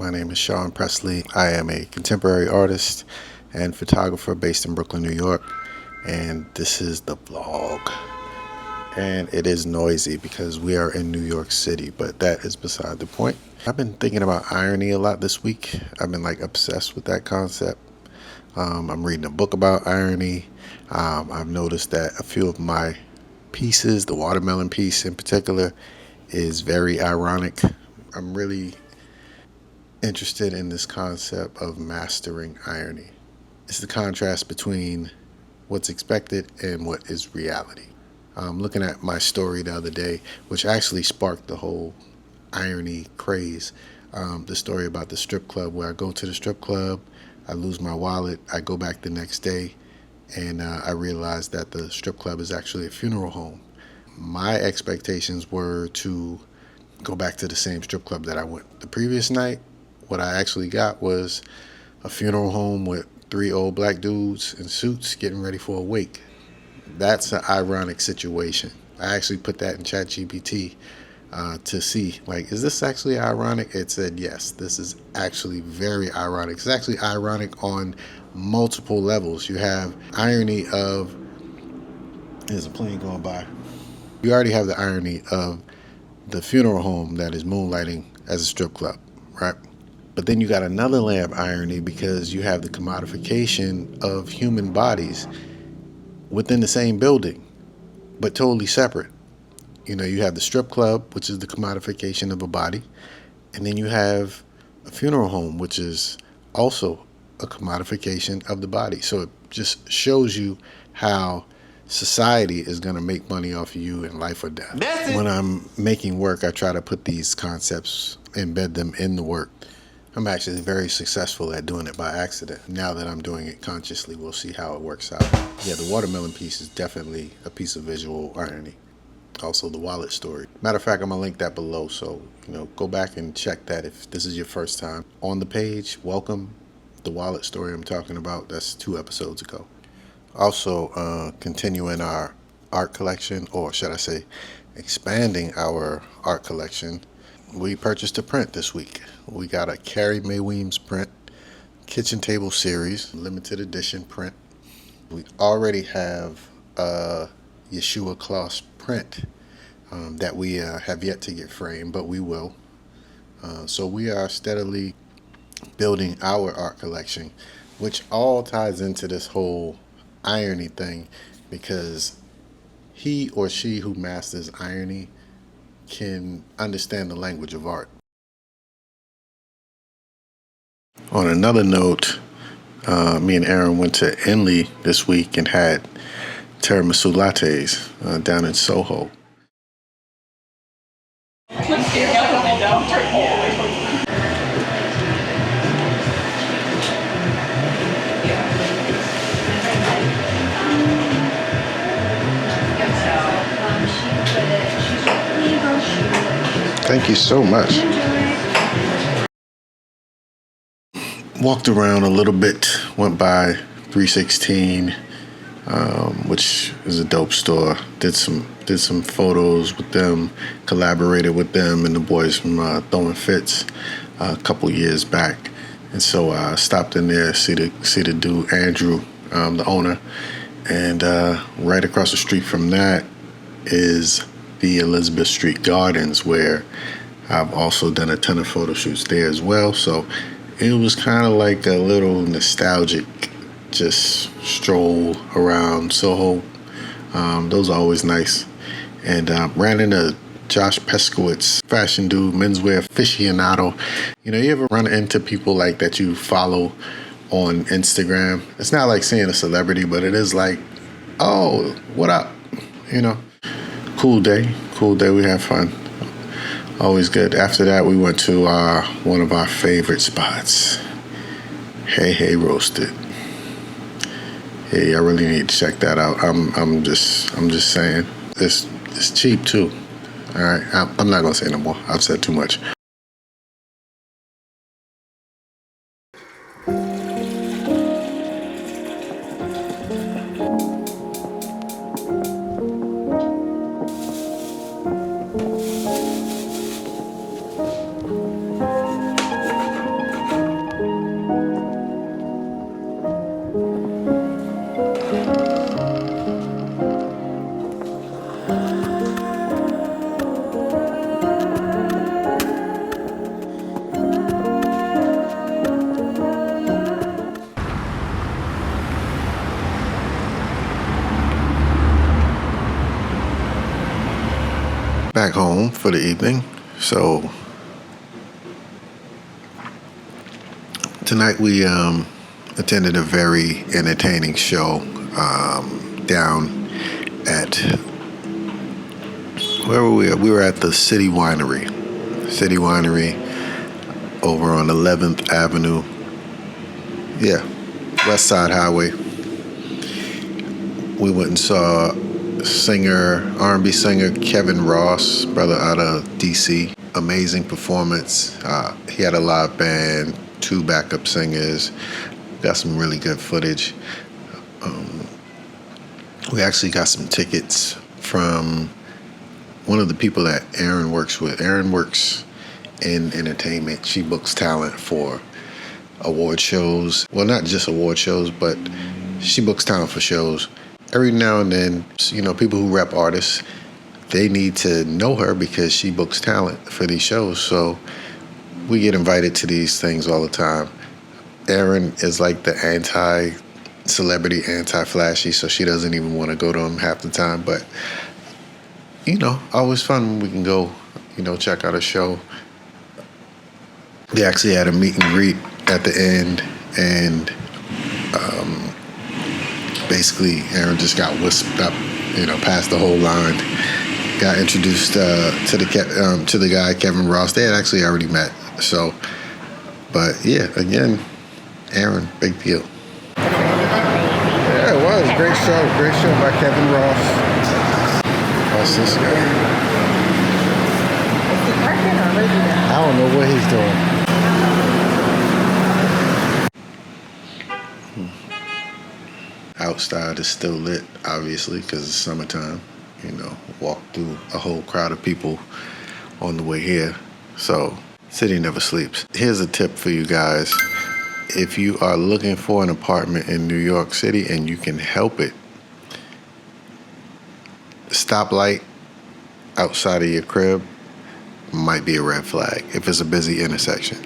My name is Sean Presley. I am a contemporary artist and photographer based in Brooklyn, New York, and this is the vlog. And it is noisy because we are in New York City, but that is beside the point. I've been thinking about irony a lot this week. I've been obsessed with that concept. I'm reading a book about irony. I've noticed that a few of my pieces, the watermelon piece in particular, is very ironic. I'm really interested in this concept of mastering irony. It's the contrast between what's expected and what is reality. Looking at my story the other day, which actually sparked the whole irony craze. The story about the strip club, where I go to the strip club, I lose my wallet, I go back the next day, and I realize that the strip club is actually a funeral home. My expectations were to go back to the same strip club that I went the previous night. What I actually got was a funeral home with 3 old black dudes in suits getting ready for a wake. That's an ironic situation. I actually put that in ChatGPT to see, is this actually ironic? It said, yes, this is actually very ironic. It's actually ironic on multiple levels. You have irony of, there's a plane going by. You already have the irony of the funeral home that is moonlighting as a strip club, right? But then you got another layer of irony because you have the commodification of human bodies within the same building, but totally separate. You have the strip club, which is the commodification of a body, and then you have a funeral home, which is also a commodification of the body. So it just shows you how society is going to make money off of you in life or death. When I'm making work, I try to put these concepts, embed them in the work. I'm actually very successful at doing it by accident. Now that I'm doing it consciously, we'll see how it works out. Yeah, the watermelon piece is definitely a piece of visual irony. Also, the wallet story. Matter of fact, I'm going to link that below, so go back and check that if this is your first time. On the page, welcome. The wallet story I'm talking about, that's 2 episodes ago. Also, continuing our art collection, or should I say, expanding our art collection, we purchased a print this week. We got a Carrie Mae Weems print, kitchen table series, limited edition print. We already have a Yeshua Kloss print that we have yet to get framed, but we will. So we are steadily building our art collection, which all ties into this whole irony thing, because he or she who masters irony can understand the language of art. On another note, me and Aaron went to Inley this week and had tiramisu lattes down in Soho. Thank you so much. Walked around a little bit, went by 316, which is a dope store. Did some photos with them, collaborated with them and the boys from Throwing Fits a couple years back. And so I stopped in there, see the dude Andrew, the owner, and right across the street from that is the Elizabeth Street Gardens, where I've also done a ton of photo shoots there as well. So it was kind of like a little nostalgic, just stroll around Soho. Those are always nice. And ran into Josh Peskowitz, fashion dude, menswear aficionado. You ever run into people like that you follow on Instagram? It's not like seeing a celebrity, but it is like, oh, what up? Cool day. We had fun. Always good. After that, we went to one of our favorite spots, Hey Roasted. Yeah, I really need to check that out. I'm just saying, it's cheap too. All right, I'm not gonna say no more. I've said too much. home for the evening. So tonight we attended a very entertaining show down at, where were we at? We were at the City Winery. City Winery over on 11th Avenue. Yeah, West Side Highway. We went and saw R&B singer Kevin Ross, brother out of DC. Amazing performance. He had a live band, 2 backup singers. Got some really good footage. We actually got some tickets from one of the people that Aaron works with. Aaron works in entertainment. She books talent for award shows. Well, not just award shows, but she books talent for shows. Every now and then, people who rep artists, they need to know her because she books talent for these shows. So we get invited to these things all the time. Erin is like the anti-celebrity, anti-flashy, so she doesn't even want to go to them half the time. But, always fun when we can go, check out a show. They actually had a meet and greet at the end, and basically Aaron just got whisked up, past the whole line. Got introduced to the guy Kevin Ross. They had actually already met. So, but yeah, again, Aaron, big deal. Yeah, it was great show. Great show by Kevin Ross. What's this guy? Is he working or leaving? I don't know what he's doing. Outside is still lit, obviously, because it's summertime. Walk through a whole crowd of people on the way here. So, city never sleeps. Here's a tip for you guys. If you are looking for an apartment in New York City and you can help it, stoplight outside of your crib might be a red flag if it's a busy intersection.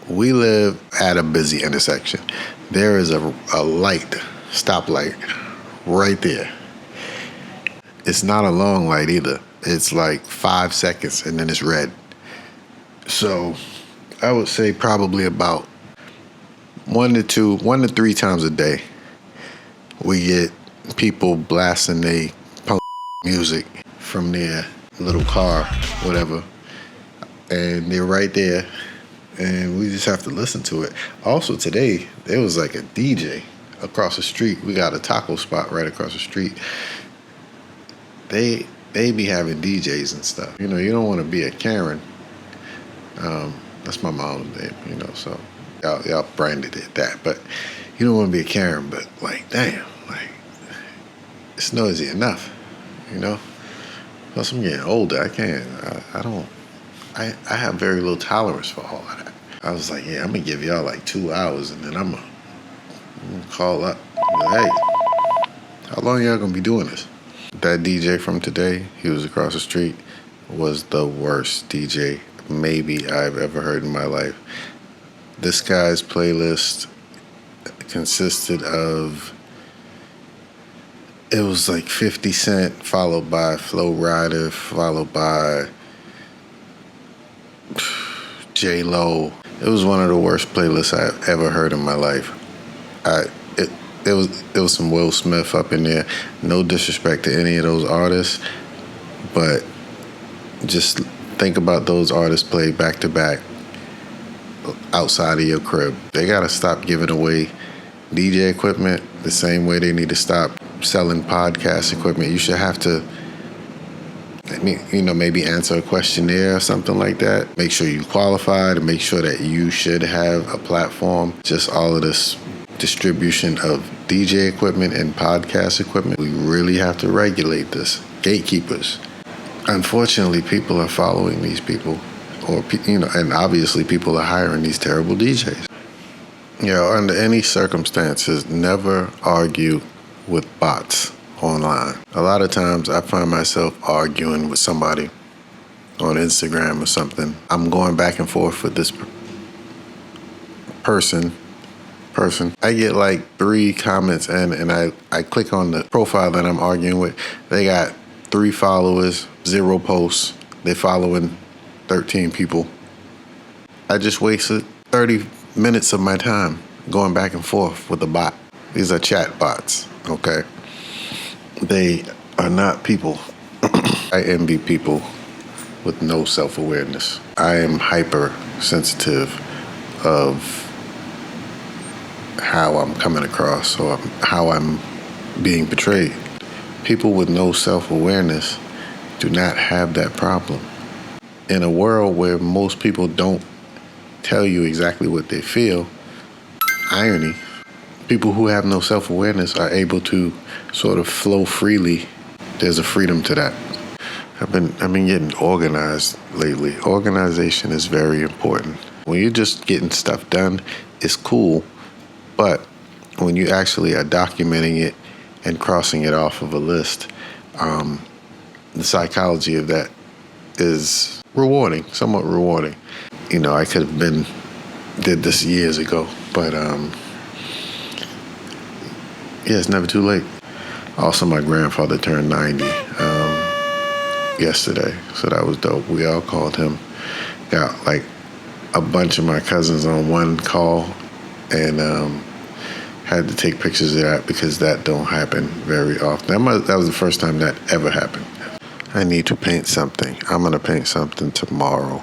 We live at a busy intersection. There is a light, stoplight, right there. It's not a long light either. It's like 5 seconds and then it's red. So I would say probably about 1 to 3 times a day we get people blasting their punk music from their little car, whatever, and they're right there, and we just have to listen to it. Also today, there was like a DJ across the street. We got a taco spot right across the street. They be having DJs and stuff. You don't want to be a Karen. That's my mom's name, so y'all branded it that. But you don't want to be a Karen, but damn, it's noisy enough, Plus I'm getting older. I can't, I have very little tolerance for all of that. I was like, yeah, I'm going to give y'all 2 hours and then I'm going to call up. Hey, how long y'all going to be doing this? That DJ from today, he was across the street, was the worst DJ maybe I've ever heard in my life. This guy's playlist consisted of, it was 50 Cent, followed by Flo Rida, followed by J-Lo. It was one of the worst playlists I've ever heard in my life. It was some Will Smith up in there. No disrespect to any of those artists, but just think about those artists played back to back outside of your crib. They gotta stop giving away DJ equipment the same way they need to stop selling podcast equipment. You should have to, maybe answer a questionnaire or something like that. Make sure you qualify, to make sure that you should have a platform. Just all of this distribution of DJ equipment and podcast equipment. We really have to regulate this. Gatekeepers. Unfortunately, people are following these people, and obviously people are hiring these terrible DJs. Under any circumstances, never argue with bots online. A lot of times I find myself arguing with somebody on Instagram or something. I'm going back and forth with this person. I get 3 comments in, and I click on the profile that I'm arguing with. They got 3 followers, 0 posts. They're following 13 people. I just wasted 30 minutes of my time going back and forth with a bot. These are chat bots, okay? They are not people. I envy people with no self-awareness. I am hypersensitive of how I'm coming across or how I'm being portrayed. People with no self-awareness do not have that problem. In a world where most people don't tell you exactly what they feel, irony, people who have no self-awareness are able to sort of flow freely. There's a freedom to that. I've been getting organized lately. Organization is very important. When you're just getting stuff done, it's cool, but when you actually are documenting it and crossing it off of a list, the psychology of that is rewarding, somewhat rewarding. You know, I could have did this years ago, but yeah, it's never too late. Also, my grandfather turned 90 yesterday, so that was dope. We all called him. Got like a bunch of my cousins on one call, and had to take pictures of that because that don't happen very often. That was the first time that ever happened. I need to paint something. I'm gonna paint something tomorrow.